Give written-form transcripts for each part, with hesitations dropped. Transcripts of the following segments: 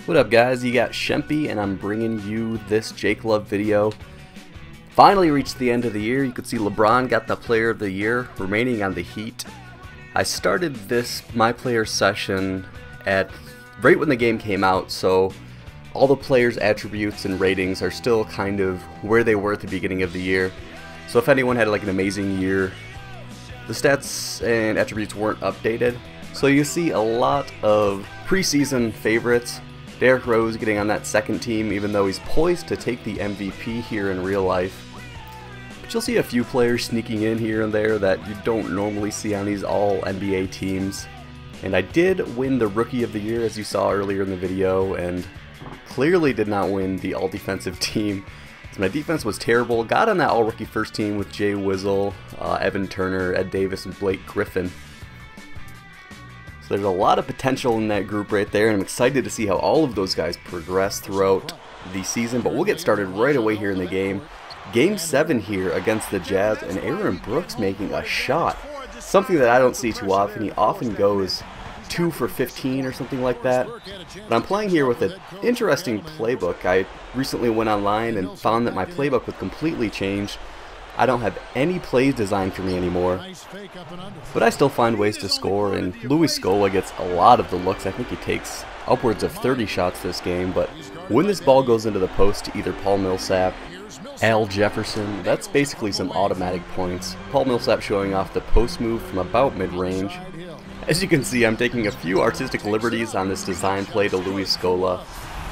What up guys, you got Shempy and I'm bringing you this Jake Love video. Finally reached the end of the year. You could see LeBron got the player of the year remaining on the Heat. I started this Myplayer session at right when the game came out, so all the players' attributes and ratings are still kind of where they were at the beginning of the year. So if anyone had like an amazing year, the stats and attributes weren't updated. So you see a lot of preseason favorites. Derrick Rose getting on that second team even though he's poised to take the MVP here in real life. But you'll see a few players sneaking in here and there that you don't normally see on these all NBA teams. And I did win the Rookie of the Year as you saw earlier in the video, and clearly did not win the all defensive team. My defense was terrible. Got on that all rookie first team with Jay Wizzle, Evan Turner, Ed Davis, and Blake Griffin. So there's a lot of potential in that group right there, and I'm excited to see how all of those guys progress throughout the season. But we'll get started right away here in the game. Game 7 here against the Jazz, and Aaron Brooks making a shot. Something that I don't see too often. He often goes 2 for 15 or something like that. But I'm playing here with an interesting playbook. I recently went online and found that my playbook was completely changed. I don't have any plays designed for me anymore, but I still find ways to score, and Louis Scola gets a lot of the looks. I think he takes upwards of 30 shots this game, but when this ball goes into the post to either Paul Milsap, Al Jefferson, that's basically some automatic points. Paul Milsap showing off the post move from about mid-range. As you can see, I'm taking a few artistic liberties on this design play to Louis Scola.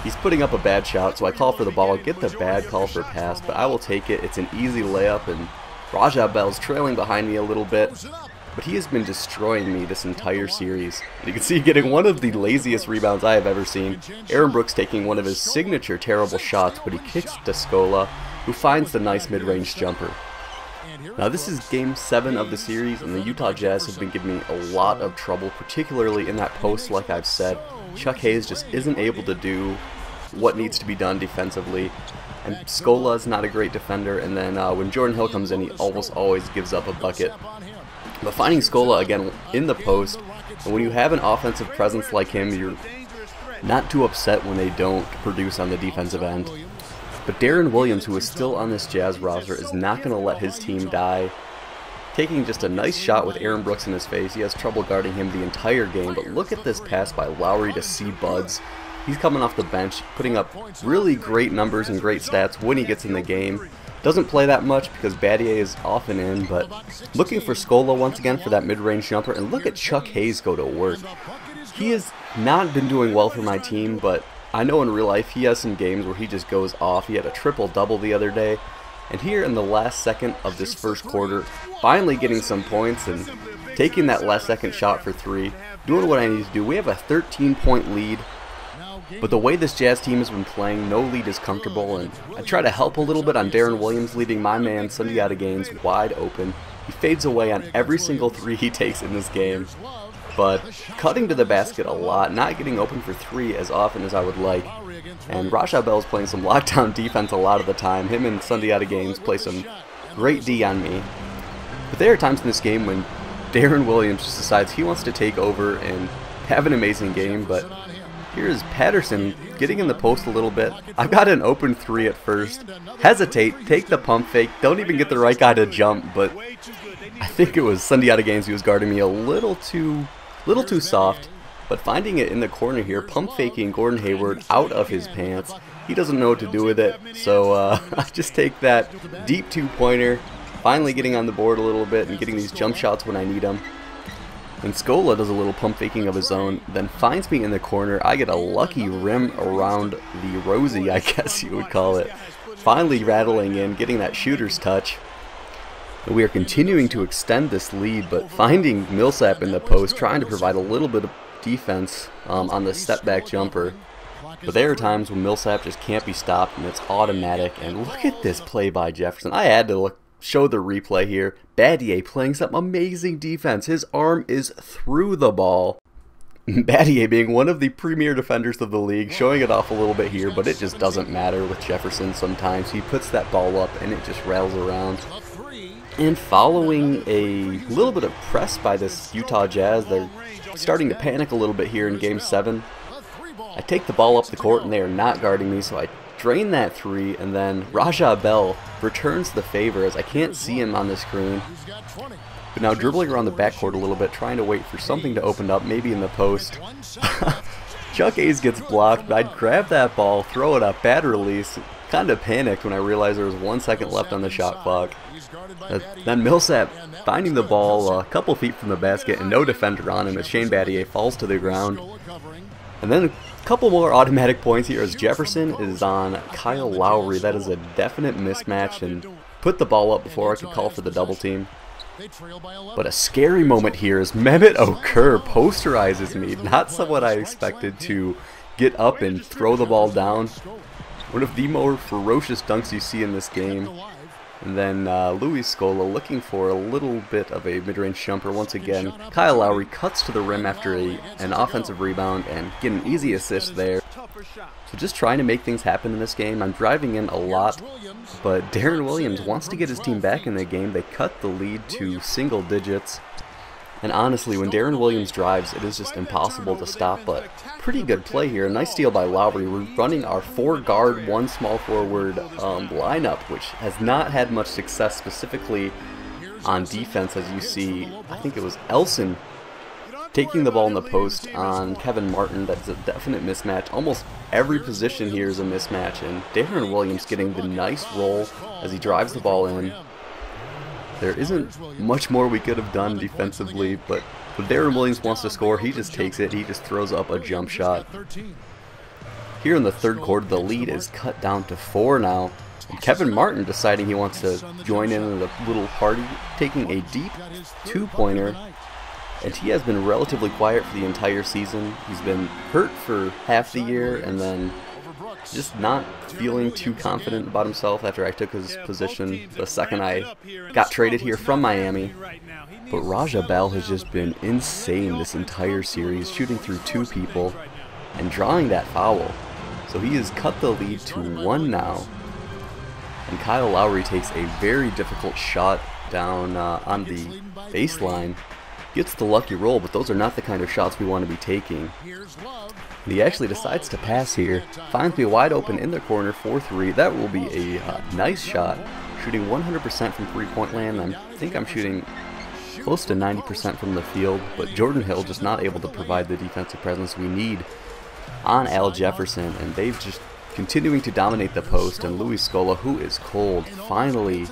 He's putting up a bad shot, so I call for the ball, get the bad call for pass, but I will take it. It's an easy layup, and Raja Bell's trailing behind me a little bit, but he has been destroying me this entire series. You can see getting one of the laziest rebounds I have ever seen. Aaron Brooks taking one of his signature terrible shots, but he kicks to Scola, who finds the nice mid-range jumper. Now this is game 7 of the series, and the Utah Jazz have been giving me a lot of trouble, particularly in that post. Like I've said, Chuck Hayes just isn't able to do what needs to be done defensively, and Scola's not a great defender, and then when Jordan Hill comes in, he almost always gives up a bucket. But finding Scola again in the post, and when you have an offensive presence like him, you're not too upset when they don't produce on the defensive end. But Deron Williams, who is still on this Jazz roster, is not going to let his team die. Taking just a nice shot with Aaron Brooks in his face. He has trouble guarding him the entire game, but look at this pass by Lowry to C. Buds. He's coming off the bench, putting up really great numbers and great stats when he gets in the game. Doesn't play that much because Battier is often in, but looking for Scola once again for that mid-range jumper, and look at Chuck Hayes go to work. He has not been doing well for my team, but I know in real life he has some games where he just goes off. He had a triple-double the other day. And here in the last second of this first quarter, finally getting some points and taking that last second shot for 3. Doing what I need to do. We have a 13-point lead. But the way this Jazz team has been playing, no lead is comfortable. And I try to help a little bit on Deron Williams, leaving my man Sunday Gaines wide open. He fades away on every single 3 he takes in this game. But cutting to the basket a lot, not getting open for 3 as often as I would like. And Raja Bell's playing some lockdown defense a lot of the time. Him and Sunday Gaines play some great D on me. But there are times in this game when Deron Williams just decides he wants to take over and have an amazing game. But here's Patterson getting in the post a little bit. I've got an open 3 at first. Hesitate, take the pump fake, don't even get the right guy to jump. But I think it was Sunday Gaines who was guarding me a little too soft, but finding it in the corner here, pump faking Gordon Hayward out of his pants. He doesn't know what to do with it, so I just take that deep 2-pointer, finally getting on the board a little bit and getting these jump shots when I need them. And Scola does a little pump faking of his own, then finds me in the corner. I get a lucky rim around the Rosie, I guess you would call it. Finally rattling in, getting that shooter's touch. We are continuing to extend this lead, but finding Milsap in the post, trying to provide a little bit of defense on the step back jumper. But there are times when Milsap just can't be stopped, and it's automatic. And look at this play by Jefferson. I had to show the replay here. Battier playing some amazing defense. His arm is through the ball. Battier being one of the premier defenders of the league, showing it off a little bit here, but it just doesn't matter with Jefferson sometimes. He puts that ball up and it just rattles around. And following a little bit of press by this Utah Jazz, they're starting to panic a little bit here in Game 7. I take the ball up the court and they are not guarding me, so I drain that three, and then Raja Bell returns the favor as I can't see him on the screen. But now dribbling around the backcourt a little bit, trying to wait for something to open up, maybe in the post. Chuck Hayes gets blocked, but I'd grab that ball, throw it up, bad release. Kind of panicked when I realized there was 1 second left on the shot clock. Then Milsap finding the ball a couple feet from the basket and no defender on him as Shane Battier falls to the ground. And then a couple more automatic points here as Jefferson is on Kyle Lowry. That is a definite mismatch and put the ball up before I could call for the double team. But a scary moment here as Mehmet Okur posterizes me. Not someone I expected to get up and throw the ball down. One of the more ferocious dunks you see in this game. And then Luis Scola looking for a little bit of a mid-range jumper once again. Kyle Lowry cuts to the rim after an offensive rebound and get an easy assist there. So just trying to make things happen in this game. I'm driving in a lot, but Deron Williams wants to get his team back in the game. They cut the lead to single digits. And honestly, when Deron Williams drives, it is just impossible to stop, but pretty good play here. A nice steal by Lowry. We're running our 4-guard, 1 small forward lineup, which has not had much success specifically on defense, as you see. I think it was Elson taking the ball in the post on Kevin Martin. That's a definite mismatch. Almost every position here is a mismatch, and Deron Williams getting the nice roll as he drives the ball in. There isn't much more we could have done defensively, but when Deron Williams wants to score, he just takes it. He just throws up a jump shot. Here in the third quarter, the lead is cut down to 4 now. And Kevin Martin deciding he wants to join in the little party, taking a deep 2-pointer. And he has been relatively quiet for the entire season. He's been hurt for half the year and then just not feeling too confident about himself after I took his position the second I got traded here from Miami. But Raja Bell has just been insane this entire series, shooting through 2 people and drawing that foul. So he has cut the lead to 1 now. And Kyle Lowry takes a very difficult shot down on the baseline. Gets the lucky roll, but those are not the kind of shots we want to be taking. And he actually decides to pass here, finds me wide open in the corner for 3. That will be a nice shot, shooting 100% from three-point land. I think I'm shooting close to 90% from the field, but Jordan Hill just not able to provide the defensive presence we need on Al Jefferson, and they've just continuing to dominate the post. And Luis Scola, who is cold, finally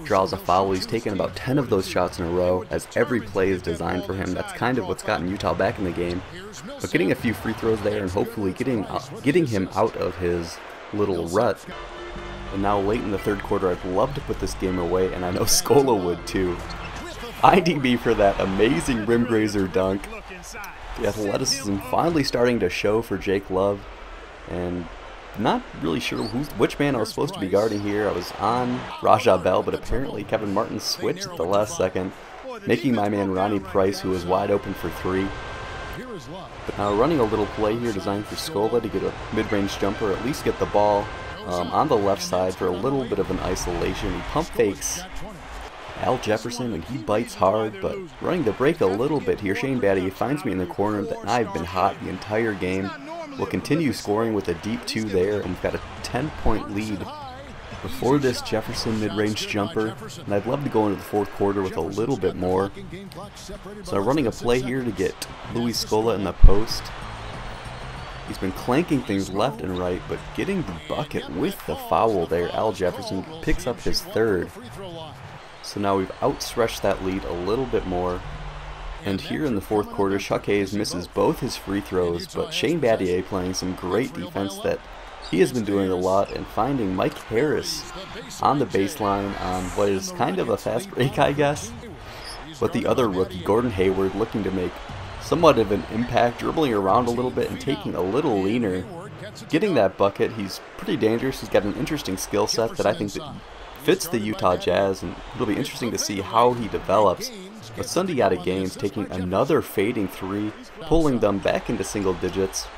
draws a foul. He's taken about 10 of those shots in a row, as every play is designed for him. That's kind of what's gotten Utah back in the game. But getting a few free throws there and hopefully getting him out of his little rut. And now late in the third quarter, I'd love to put this game away, and I know Scola would too. IDB for that amazing rim grazer dunk. The athleticism finally starting to show for Jake Love, and not really sure which man I was supposed to be guarding here. I was on Raja Bell, but apparently Kevin Martin switched at the last second, making my man Ronnie Price, who was wide open for 3. But now running a little play here designed for Scola to get a mid-range jumper, at least get the ball on the left side for a little bit of an isolation. He pump fakes Al Jefferson, and he bites hard, but running the break a little bit here. Shane Battier finds me in the corner, and I've been hot the entire game. We'll continue scoring with a deep 2 there, and we've got a 10-point lead before this Jefferson mid-range jumper, and I'd love to go into the fourth quarter with a little bit more. So I'm running a play here to get Luis Scola in the post. He's been clanking things left and right, but getting the bucket with the foul there. Al Jefferson picks up his 3rd. So now we've outstretched that lead a little bit more. And here in the fourth quarter, Chuck Hayes misses both his free throws, but Shane Battier playing some great defense that he has been doing a lot, and finding Mike Harris on the baseline on what is kind of a fast break, I guess. But the other rookie, Gordon Hayward, looking to make somewhat of an impact, dribbling around a little bit and taking a little leaner. Getting that bucket, he's pretty dangerous. He's got an interesting skill set that I think that fits the Utah Jazz, and it'll be interesting to see how he develops. But Sunday out of games, taking another fading 3, pulling them back into single digits.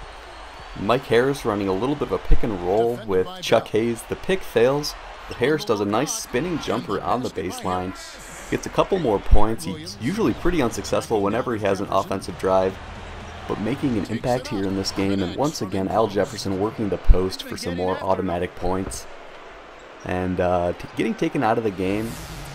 Mike Harris running a little bit of a pick and roll with Chuck Hayes. The pick fails, but Harris does a nice spinning jumper on the baseline. Gets a couple more points. He's usually pretty unsuccessful whenever he has an offensive drive. but making an impact here in this game. And once again, Al Jefferson working the post for some more automatic points. And getting taken out of the game,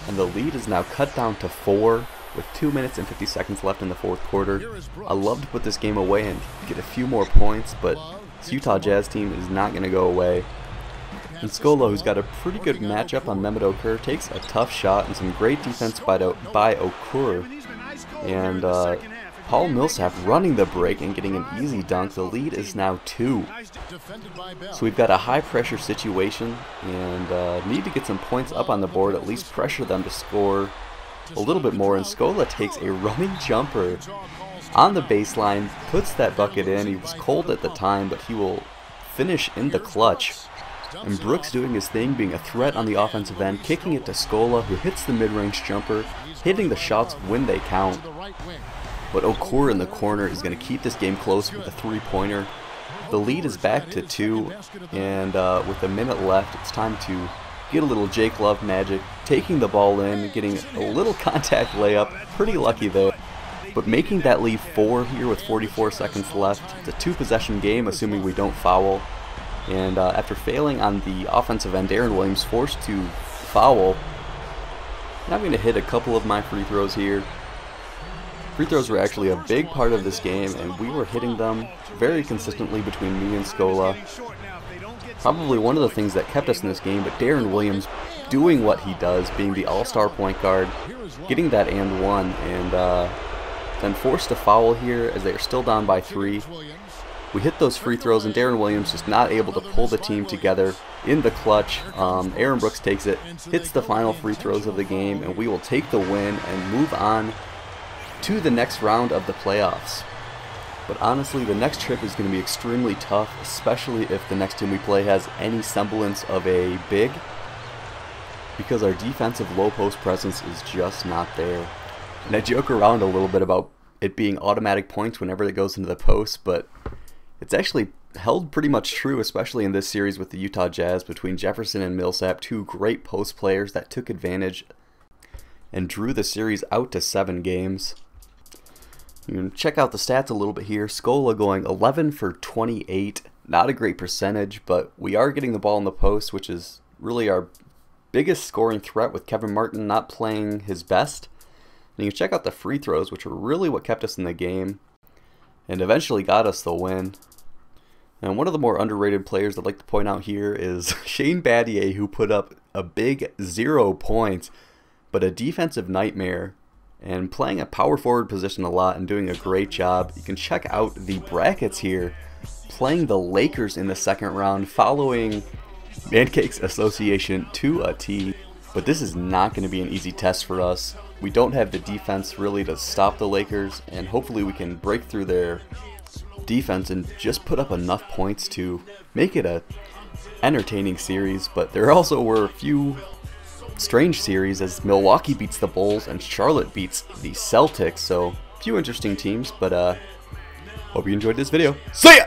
and the lead is now cut down to 4 with 2 minutes and 50 seconds left in the fourth quarter. I love to put this game away and get a few more points, but this Utah Jazz team is not going to go away. And Scola, who's got a pretty good matchup on Mehmet Okur, takes a tough shot and some great defense by Okur. And Paul Millsap running the break and getting an easy dunk. The lead is now 2. So we've got a high pressure situation and need to get some points up on the board, at least pressure them to score a little bit more. And Scola takes a running jumper on the baseline, puts that bucket in. He was cold at the time, but he will finish in the clutch. And Brooks doing his thing, being a threat on the offensive end, kicking it to Scola, who hits the mid-range jumper, hitting the shots when they count. But Okur in the corner is going to keep this game close with a 3-pointer. The lead is back to 2, and with a minute left, it's time to get a little Jake Love magic, taking the ball in, getting a little contact layup, pretty lucky there. But making that lead 4 here with 44 seconds left. It's a 2-possession game, assuming we don't foul. And after failing on the offensive end, Deron Williams forced to foul. And I'm going to hit a couple of my free throws here. Free throws were actually a big part of this game, and we were hitting them very consistently between me and Scola. Probably one of the things that kept us in this game, but Deron Williams doing what he does, being the all-star point guard, getting that and one, and then forced to foul here as they are still down by 3. We hit those free throws, and Deron Williams just not able to pull the team together in the clutch. Aaron Brooks takes it, hits the final free throws of the game, and we will take the win and move on to the next round of the playoffs. But honestly, the next trip is going to be extremely tough, especially if the next team we play has any semblance of a big, because our defensive low post presence is just not there. And I joke around a little bit about it being automatic points whenever it goes into the post, but it's actually held pretty much true, especially in this series with the Utah Jazz between Jefferson and Millsap, 2 great post players that took advantage and drew the series out to 7 games. You can check out the stats a little bit here. Scola going 11 for 28. Not a great percentage, but we are getting the ball in the post, which is really our biggest scoring threat with Kevin Martin not playing his best. And you can check out the free throws, which are really what kept us in the game and eventually got us the win. And one of the more underrated players I'd like to point out here is Shane Battier, who put up a big 0 points, but a defensive nightmare, and playing a power forward position a lot and doing a great job. You can check out the brackets here, playing the Lakers in the second round, following Mancake's association to a T. But this is not going to be an easy test for us. We don't have the defense really to stop the Lakers, and hopefully we can break through their defense and just put up enough points to make it a entertaining series. But there also were a few strange series as Milwaukee beats the Bulls and Charlotte beats the Celtics. So a few interesting teams, but hope you enjoyed this video. See ya!